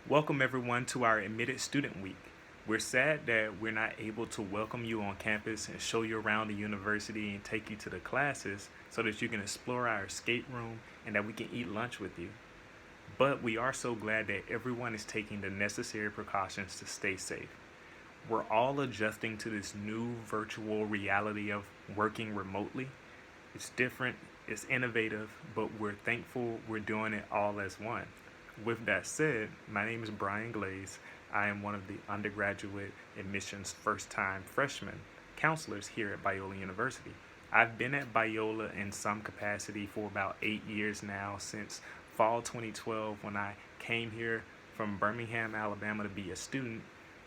Welcome everyone to our Admitted Student Week. We're sad that we're not able to welcome you on campus and show you around the university and take you to the classes so that you can explore our escape room and that we can eat lunch with you. But we are so glad that everyone is taking the necessary precautions to stay safe. We're all adjusting to this new virtual reality of working remotely. It's different, it's innovative, but we're thankful we're doing it all as one. With that said, my name is Brian Glaze. I am one of the undergraduate admissions first time freshman counselors here at Biola University. I've been at Biola in some capacity for about 8 years now, since fall 2012 when I came here from Birmingham, Alabama to be a student,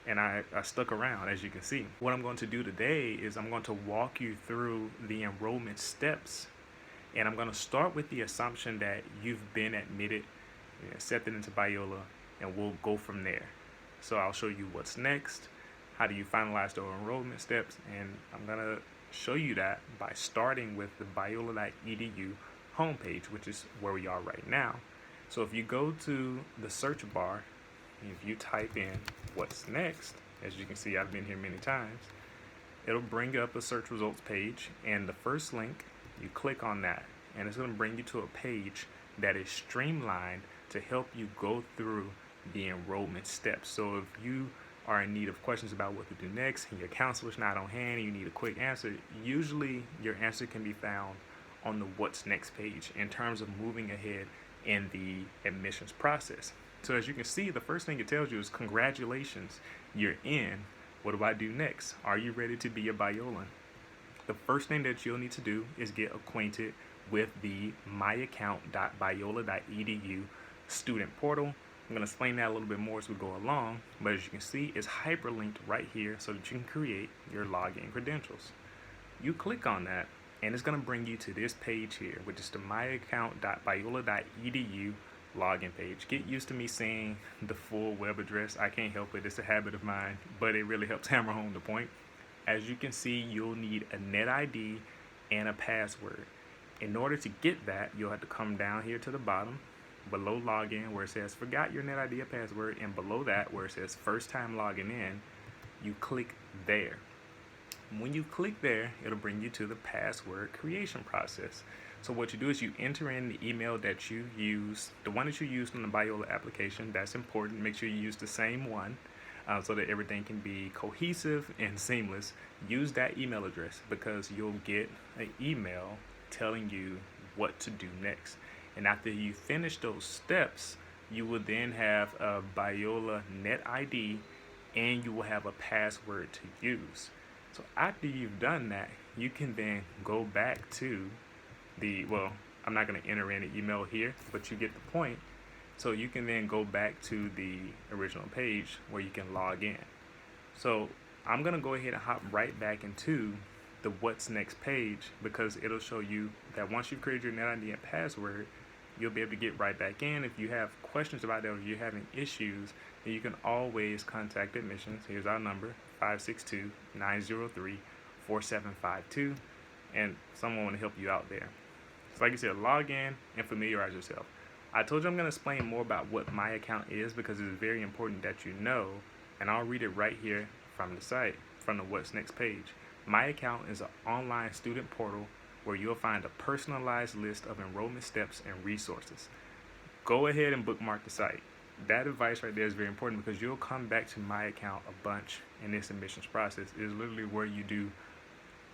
and I stuck around, as you can see. What I'm going to do today is I'm going to walk you through the enrollment steps, and I'm going to start with the assumption that you've been admitted, accepted into Biola, and we'll go from there. So I'll show you what's next, how do you finalize the enrollment steps, and I'm going to show you that by starting with the biola.edu homepage, which is where we are right now. So if you go to the search bar, if you type in what's next, as you can see, I've been here many times, it'll bring up a search results page, and the first link, you click on that, and it's going to bring you to a page that is streamlined to help you go through the enrollment steps. So if you are in need of questions about what to do next and your counselor's not on hand and you need a quick answer, usually your answer can be found on the what's next page in terms of moving ahead in the admissions process. So as you can see, the first thing it tells you is congratulations, you're in. What do I do next? Are you ready to be a Biolan? The first thing that you'll need to do is get acquainted with the myaccount.biola.edu student portal. I'm going to explain that a little bit more as we go along, but as you can see, it's hyperlinked right here so that you can create your login credentials. You click on that, and it's going to bring you to this page here, which is the myaccount.biola.edu login page. Get used to me saying the full web address. I can't help it. It's a habit of mine, but it really helps hammer home the point. As you can see, you'll need a net ID and a password. In order to get that, you'll have to come down here to the bottom below login where it says forgot your net ID or password, and below that where it says first time logging in, you click there. When you click there, it'll bring you to the password creation process. So what you do is you enter in the email that you use, the one that you used on the Biola application. That's important. Make sure you use the same one so that everything can be cohesive and seamless. Use that email address because you'll get an email telling you what to do next. And after you finish those steps, you will then have a Biola net ID and you will have a password to use. So after you've done that, you can then go back to I'm not going to enter in the email here, but you get the point. So you can then go back to the original page where you can log in. So I'm going to go ahead and hop right back into the what's next page because it'll show you that once you've created your net ID and password, you'll be able to get right back in. If you have questions about that or you're having issues, then you can always contact admissions. Here's our number, 562-903-4752, and someone will help you out there. So like I said, log in and familiarize yourself. I told you I'm going to explain more about what my account is because it's very important that you know, and I'll read it right here from the site, from the what's next page. My account is an online student portal where you'll find a personalized list of enrollment steps and resources. Go ahead and bookmark the site. That advice right there is very important because you'll come back to my account a bunch in this admissions process. It is literally where you do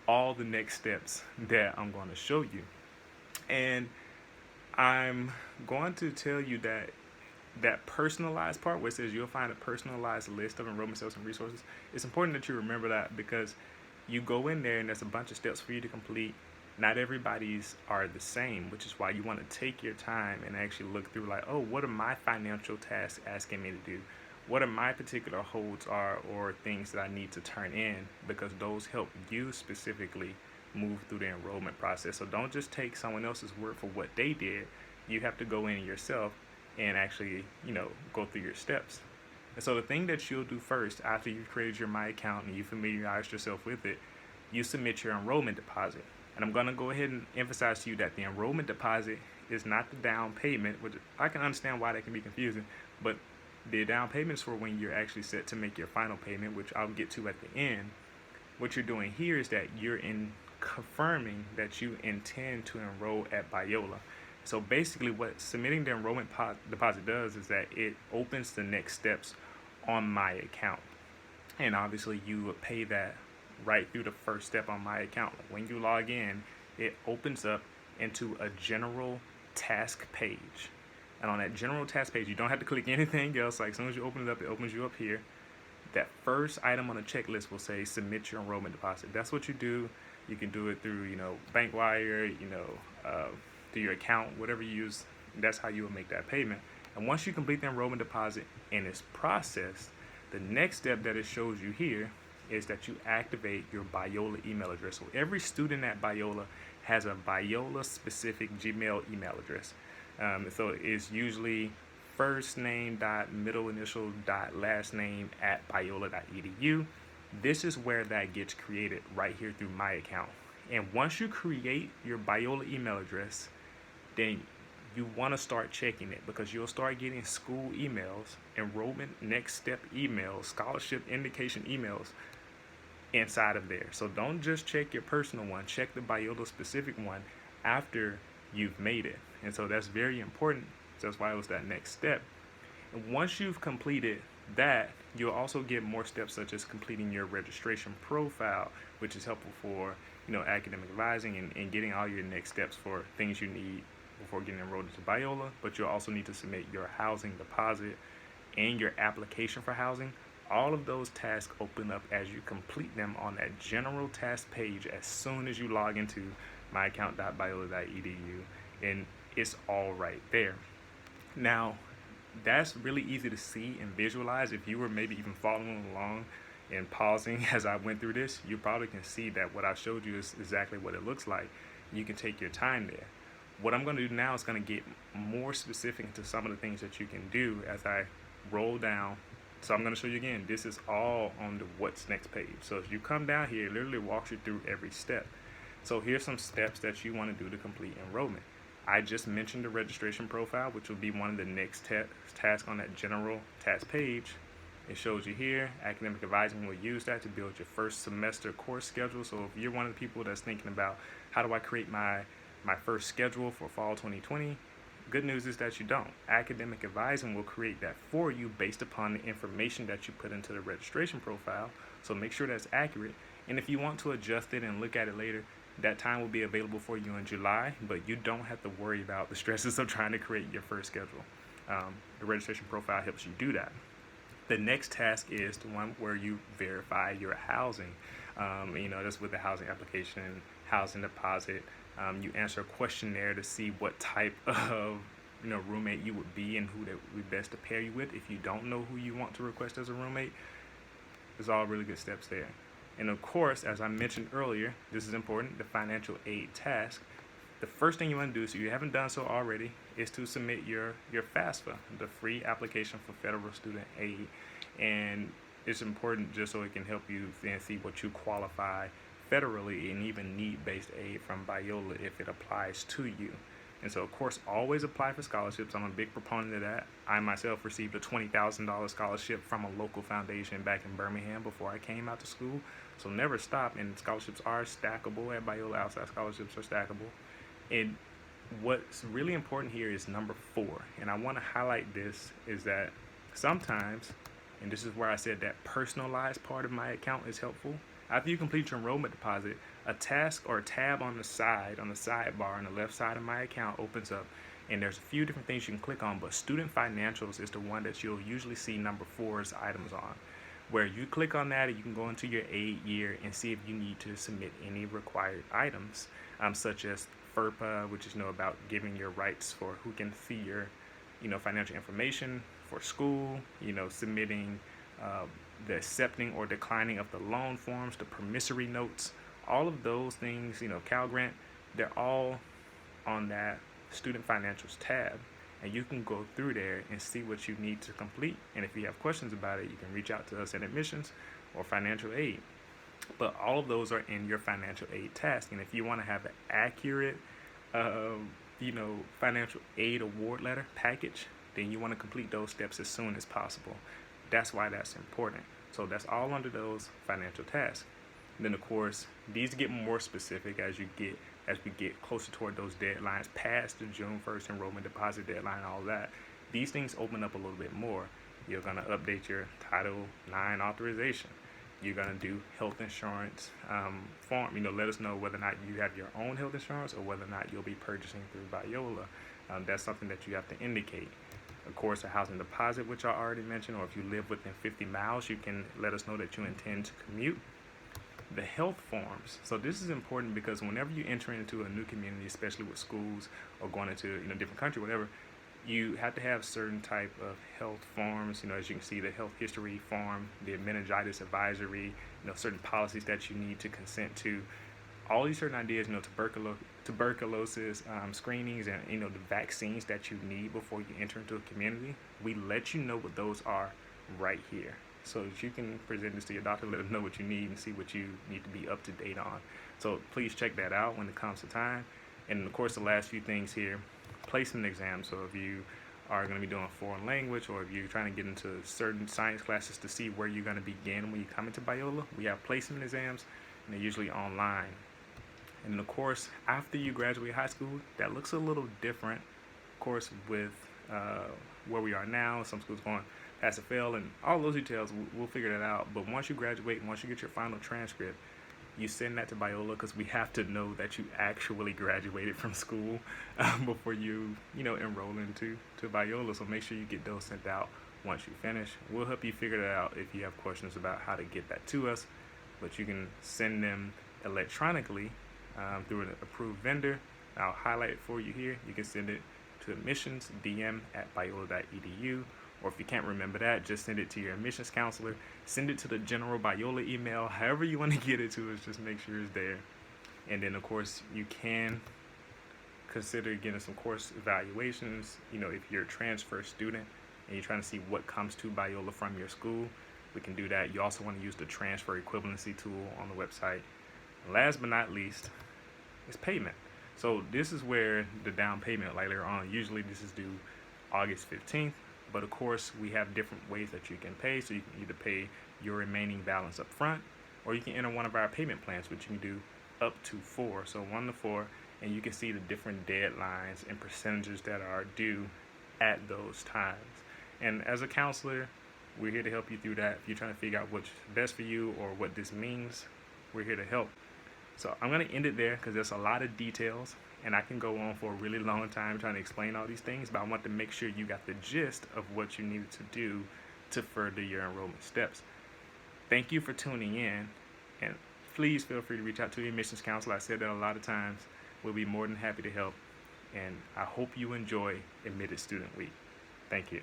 all the next steps that I'm going to show you. And I'm going to tell you that personalized part where it says you'll find a personalized list of enrollment steps and resources, it's important that you remember that because you go in there and there's a bunch of steps for you to complete. Not everybody's are the same, which is why you want to take your time and actually look through like, oh, what are my financial tasks asking me to do? What are my particular holds are or things that I need to turn in, because those help you specifically move through the enrollment process. So don't just take someone else's word for what they did. You have to go in yourself and actually, go through your steps. And so the thing that you'll do first after you've created your My Account and you familiarized yourself with it, you submit your enrollment deposit. And I'm going to go ahead and emphasize to you that the enrollment deposit is not the down payment, which I can understand why that can be confusing, but The down payments for when you're actually set to make your final payment, which I'll get to at the end. What you're doing here is that you're in confirming that you intend to enroll at Biola. So basically, what submitting the enrollment deposit does is that it opens the next steps on my account. And obviously, you would pay that right through the first step on my account. When you log in, it opens up into a general task page. And on that general task page, you don't have to click anything else. Like as soon as you open it up, it opens you up here. That first item on the checklist will say submit your enrollment deposit. That's what you do. You can do it through, BankWire, through your account, whatever you use. That's how you will make that payment. And once you complete the enrollment deposit and it's processed, the next step that it shows you here is that you activate your Biola email address. So every student at Biola has a Biola specific Gmail email address. So it's usually first name dot middle initial dot last name at biola.edu. This is where that gets created right here through my account. And once you create your Biola email address, then you want to start checking it because you'll start getting school emails, enrollment next step emails, scholarship indication emails inside of there. So don't just check your personal one, check the Biola specific one after you've made it. And so that's very important. So that's why it was that next step. And once you've completed that, you'll also get more steps such as completing your registration profile, which is helpful for academic advising and getting all your next steps for things you need before getting enrolled into Biola. But you'll also need to submit your housing deposit and your application for housing. All of those tasks open up as you complete them on that general task page as soon as you log into myaccount.biola.edu, and it's all right there. Now, that's really easy to see and visualize. If you were maybe even following along and pausing as I went through this, you probably can see that what I showed you is exactly what it looks like. You can take your time there. What I'm going to do now is going to get more specific into some of the things that you can do as I roll down. So I'm going to show you again, this is all on the what's next page. So as you come down here, it literally walks you through every step. So here's some steps that you want to do to complete enrollment. I just mentioned the registration profile, which will be one of the next tasks on that general task page. It shows you here, academic advising will use that to build your first semester course schedule. So if you're one of the people that's thinking about how do I create my first schedule for fall 2020, good news is that you don't. Academic advising will create that for you based upon the information that you put into the registration profile. So make sure that's accurate. And if you want to adjust it and look at it later, that time will be available for you in July, but you don't have to worry about the stresses of trying to create your first schedule. The registration profile helps you do that. The next task is the one where you verify your housing. That's with the housing application, housing deposit. You answer a questionnaire to see what type of roommate you would be and who that would be best to pair you with. If you don't know who you want to request as a roommate, there's all really good steps there. And of course, as I mentioned earlier, this is important, the financial aid task. The first thing you want to do, so you haven't done so already, is to submit your FAFSA, the free application for federal student aid. And it's important just so it can help you then see what you qualify federally and even need-based aid from Biola if it applies to you. And so, of course, always apply for scholarships. I'm a big proponent of that. I myself received a $20,000 scholarship from a local foundation back in Birmingham before I came out to school. So never stop, and scholarships are stackable at Biola. Outside scholarships are stackable. And what's really important here is number 4. And I want to highlight this is that sometimes, and this is where I said that personalized part of my account is helpful. After you complete your enrollment deposit, a task or a tab on the side, on the sidebar on the left side of my account opens up, and there's a few different things you can click on, but student financials is the one that you'll usually see number 4's items on, where you click on that and you can go into your aid year and see if you need to submit any required items, such as FERPA, which is about giving your rights for who can see your financial information for school, submitting the accepting or declining of the loan forms, the promissory notes, all of those things, Cal Grant, they're all on that student financials tab. And you can go through there and see what you need to complete. And if you have questions about it, you can reach out to us at admissions or financial aid. But all of those are in your financial aid task. And if you want to have an accurate, financial aid award letter package, then you want to complete those steps as soon as possible. That's why that's important. So that's all under those financial tasks. And then of course, these get more specific as we get closer toward those deadlines, past the June 1st enrollment deposit deadline, all that. These things open up a little bit more. You're gonna update your Title IX authorization. You're gonna do health insurance form. Let us know whether or not you have your own health insurance or whether or not you'll be purchasing through Biola. That's something that you have to indicate. Of course, a housing deposit, which I already mentioned, or if you live within 50 miles, you can let us know that you intend to commute. The health forms. So this is important because whenever you enter into a new community, especially with schools or going into different country, whatever, you have to have certain type of health forms. As you can see, the health history form, the meningitis advisory, certain policies that you need to consent to. All these certain ideas, tuberculosis screenings, and the vaccines that you need before you enter into a community. We let you know what those are right here, so that you can present this to your doctor, let them know what you need, and see what you need to be up to date on. So please check that out when it comes to time. And of course, the last few things here, placement exams. So if you are going to be doing foreign language, or if you're trying to get into certain science classes to see where you're going to begin when you come into Biola, we have placement exams, and they're usually online. And then of course, after you graduate high school, that looks a little different, of course, with where we are now. Some schools going pass or fail, and all those details, we'll figure that out. But once you graduate, once you get your final transcript, you send that to Biola, because we have to know that you actually graduated from school before you enroll into Biola. So make sure you get those sent out once you finish. We'll help you figure that out if you have questions about how to get that to us. But you can send them electronically through an approved vendor. I'll highlight it for you here. You can send it to admissions@biola.edu, or if you can't remember that, just send it to your admissions counselor. Send it to the general Biola email. However you want to get it to us, just make sure it's there. And then of course, you can consider getting some course evaluations. If you're a transfer student and you're trying to see what comes to Biola from your school, we can do that. You also want to use the transfer equivalency tool on the website. And last but not least is payment. So this is where the down payment later on, usually this is due August 15th, but of course we have different ways that you can pay. So you can either pay your remaining balance up front, or you can enter one of our payment plans, which you can do up to 4. So 1 to 4, and you can see the different deadlines and percentages that are due at those times. And as a counselor, we're here to help you through that. If you're trying to figure out what's best for you or what this means, we're here to help. So I'm going to end it there because there's a lot of details, and I can go on for a really long time trying to explain all these things, but I want to make sure you got the gist of what you needed to do to further your enrollment steps. Thank you for tuning in, and please feel free to reach out to your admissions counselor. I said that a lot of times. We'll be more than happy to help, and I hope you enjoy Admitted Student Week. Thank you.